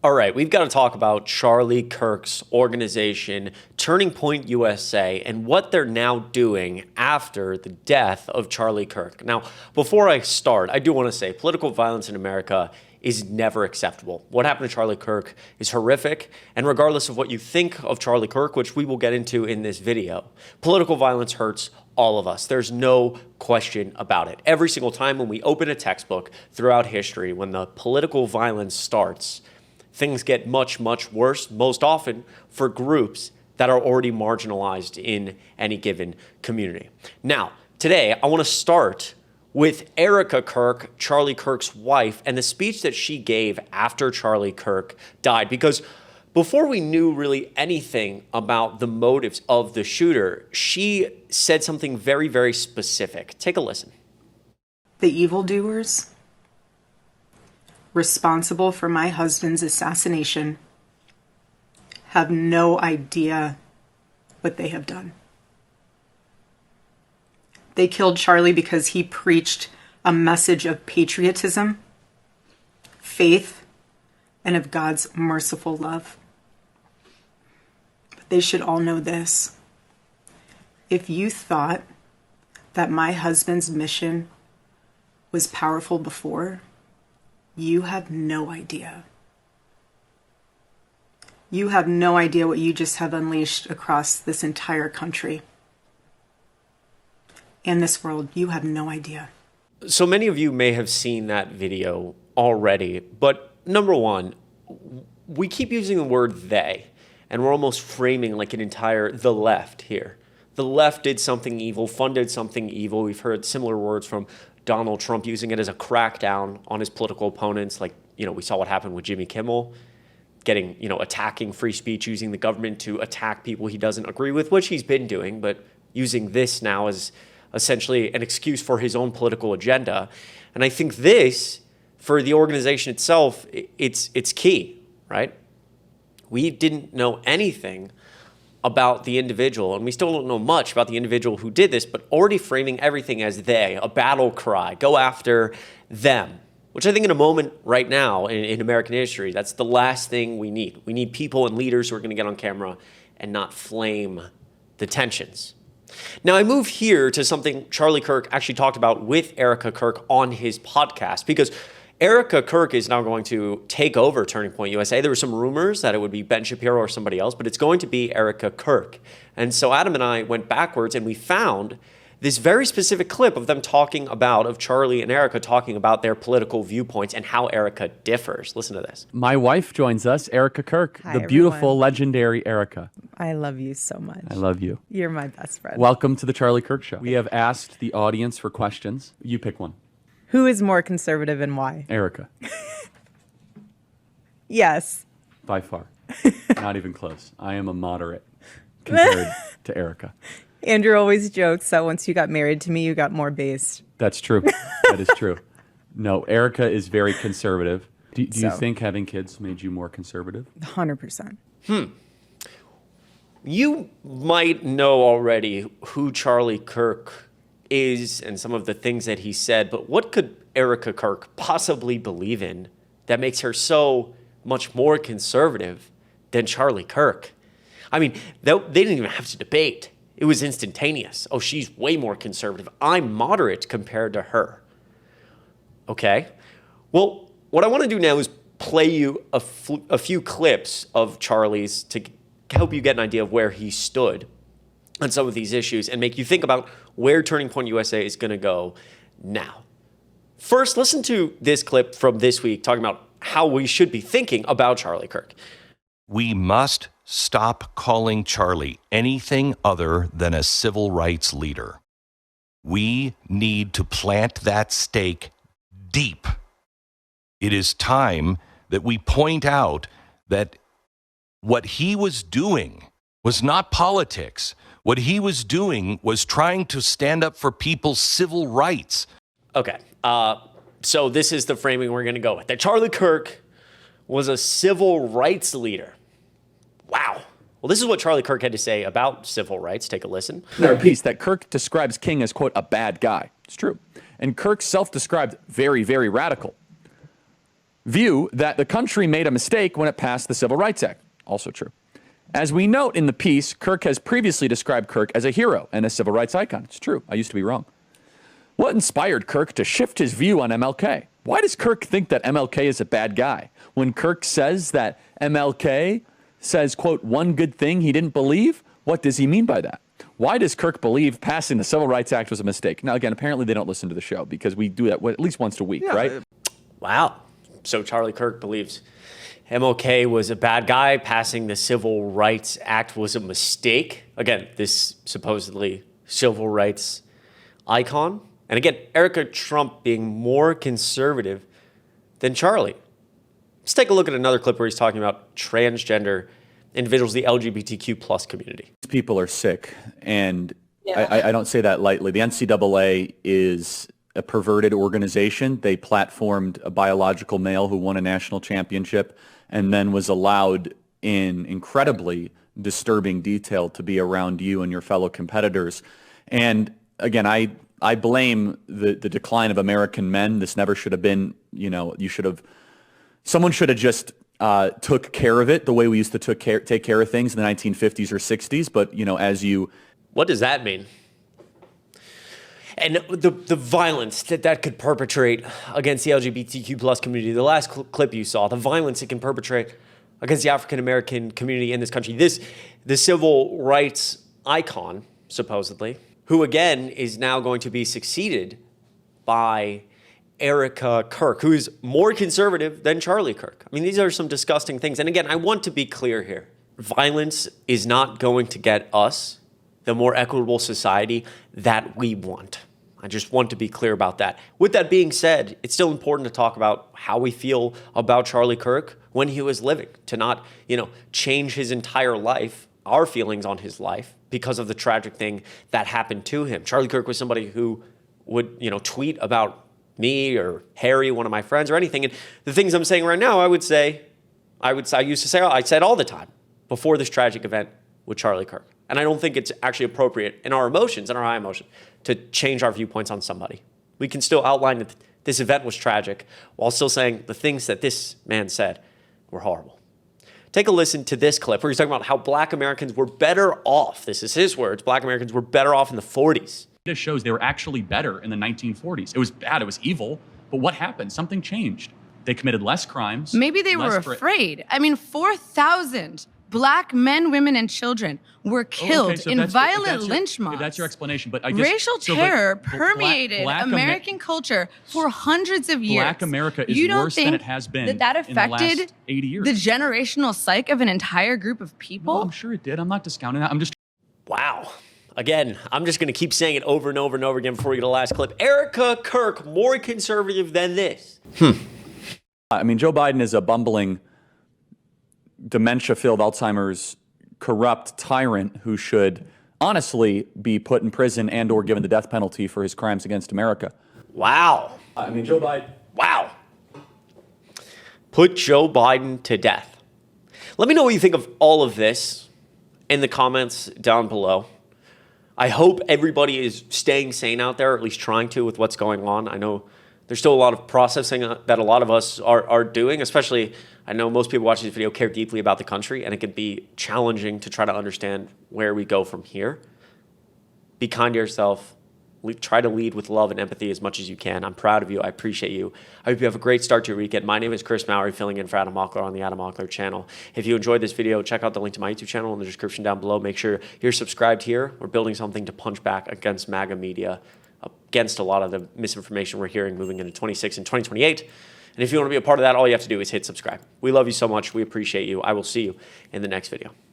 All right, we've got to talk about Charlie Kirk's organization, Turning Point USA, and what they're now doing after the death of Charlie Kirk. Now, before I start, I do want to say political violence in America is never acceptable. What happened to Charlie Kirk is horrific, and regardless of what you think of Charlie Kirk, which we will get into in this video, political violence hurts all of us. There's no question about it. Every single time when we open a textbook throughout history, when the political violence starts, things get much, much worse, most often for groups that are already marginalized in any given community. Now, today, I want to start with Erika Kirk, Charlie Kirk's wife, and the speech that she gave after Charlie Kirk died. Because before we knew really anything about the motives of the shooter, she said something very, very specific. Take a listen. The evildoers responsible for my husband's assassination have no idea what they have done. They killed Charlie because he preached a message of patriotism, faith, and of God's merciful love. But they should all know this. If you thought that my husband's mission was powerful before, you have no idea. You have no idea what you just have unleashed across this entire country and this world. You have no idea. So many of you may have seen that video already, but number one, we keep using the word they, and we're almost framing like an entire the left here. The left did something evil, funded something evil. We've heard similar words from Donald Trump using it as a crackdown on his political opponents. Like, we saw what happened with Jimmy Kimmel, getting, attacking free speech, using the government to attack people he doesn't agree with, which he's been doing, but using this now as essentially an excuse for his own political agenda. And I think this, for the organization itself, it's key, right? We didn't know anything about the individual, and we still don't know much about the individual who did this, but already framing everything as they, a battle cry, go after them, which I think in a moment right now in American history, that's the last thing we need. We need people and leaders who are going to get on camera and not flame the tensions. Now, I move here to something Charlie Kirk actually talked about with Erika Kirk on his podcast, because Erika Kirk is now going to take over Turning Point USA. There were some rumors that it would be Ben Shapiro or somebody else, but it's going to be Erika Kirk. And so Adam and I went backwards and we found this very specific clip of them talking about, of Charlie and Erika talking about their political viewpoints and how Erika differs. Listen to this. My wife joins us, Erika Kirk, Hi, the everyone. Beautiful, legendary Erika. I love you so much. I love you. You're my best friend. Welcome to the Charlie Kirk Show. We have asked the audience for questions. You pick one. Who is more conservative and why? Erika. Yes. By far. Not even close. I am a moderate compared to Erika. Andrew always jokes that once you got married to me, you got more based. That's true. That is true. No, Erika is very conservative. Do you think having kids made you more conservative? 100%. You might know already who Charlie Kirk is and some of the things that he said, but what could Erika Kirk possibly believe in that makes her so much more conservative than Charlie Kirk? I mean, they didn't even have to debate. It was instantaneous. Oh, she's way more conservative. I'm moderate compared to her. Okay. Well, what I want to do now is play you a few clips of Charlie's to help you get an idea of where he stood on some of these issues and make you think about where Turning Point USA is going to go now. First, listen to this clip from this week talking about how we should be thinking about Charlie Kirk. We must stop calling Charlie anything other than a civil rights leader. We need to plant that stake deep. It is time that we point out that what he was doing was not politics. What he was doing was trying to stand up for people's civil rights. Okay, so this is the framing we're going to go with. That Charlie Kirk was a civil rights leader. Wow. Well, this is what Charlie Kirk had to say about civil rights. Take a listen. In our piece, that Kirk describes King as, quote, a bad guy. It's true. And Kirk self-described very, very radical. view that the country made a mistake when it passed the Civil Rights Act. Also true. As we note in the piece, Kirk has previously described Kirk as a hero and a civil rights icon. It's true. I used to be wrong. What inspired Kirk to shift his view on MLK? Why does Kirk think that MLK is a bad guy? When Kirk says that MLK says, quote, one good thing he didn't believe, what does he mean by that? Why does Kirk believe passing the Civil Rights Act was a mistake? Now, again, apparently they don't listen to the show because we do that at least once a week, right? Wow. So Charlie Kirk believes MLK was a bad guy. Passing the Civil Rights Act was a mistake. Again, this supposedly civil rights icon. And again, Erika Trump being more conservative than Charlie. Let's take a look at another clip where he's talking about transgender individuals, the LGBTQ plus community. People are sick, and I don't say that lightly. The NCAA is a perverted organization. They platformed a biological male who won a national championship and then was allowed in incredibly disturbing detail to be around you and your fellow competitors. And again, I blame the decline of American men. This never should have been, someone should have just took care of it the way we used to take care of things in the 1950s or 60s. But, What does that mean? And the violence that could perpetrate against the LGBTQ plus community, the last clip you saw, the violence it can perpetrate against the African-American community in this country, the civil rights icon, supposedly, who again is now going to be succeeded by Erika Kirk, who is more conservative than Charlie Kirk. I mean, these are some disgusting things. And again, I want to be clear here. Violence is not going to get us the more equitable society that we want. I just want to be clear about that. With that being said, it's still important to talk about how we feel about Charlie Kirk when he was living, to not, change his entire life, our feelings on his life, because of the tragic thing that happened to him. Charlie Kirk was somebody who would, tweet about me or Harry, one of my friends, or anything. And the things I'm saying right now, I said all the time before this tragic event with Charlie Kirk. And I don't think it's actually appropriate in our emotions, in our high emotion, to change our viewpoints on somebody. We can still outline that this event was tragic while still saying the things that this man said were horrible. Take a listen to this clip where he's talking about how black Americans were better off. This is his words. Black Americans were better off in the 40s. It shows they were actually better in the 1940s. It was bad. It was evil. But what happened? Something changed. They committed less crimes. Maybe they were afraid. I mean, 4,000 black men, women, and children were killed in violent lynch mobs. That's your explanation. But racial terror permeated American culture for hundreds of years. Black America is worse than it has been that affected in the last 80 years. The generational psyche of an entire group of people? No, I'm sure it did. I'm not discounting that. Wow. Again, I'm just going to keep saying it over and over and over again before we get to the last clip. Erika Kirk, more conservative than this. I mean, Joe Biden is a bumbling, dementia-filled Alzheimer's corrupt tyrant who should honestly be put in prison and or given the death penalty for his crimes against America. Wow. I mean, Joe Biden. Wow. Put Joe Biden to death. Let me know what you think of all of this in the comments down below. I hope everybody is staying sane out there, or at least trying to, with what's going on. I know there's still a lot of processing that a lot of us are doing, especially I know most people watching this video care deeply about the country, and it can be challenging to try to understand where we go from here. Be kind to yourself. Try to lead with love and empathy as much as you can. I'm proud of you. I appreciate you. I hope you have a great start to your weekend. My name is Chris Mowrey, filling in for Adam Mockler on the Adam Mockler channel. If you enjoyed this video, check out the link to my YouTube channel in the description down below. Make sure you're subscribed here. We're building something to punch back against MAGA media, against a lot of the misinformation we're hearing moving into 26 and 2028. And if you want to be a part of that, all you have to do is hit subscribe. We love you so much. We appreciate you. I will see you in the next video.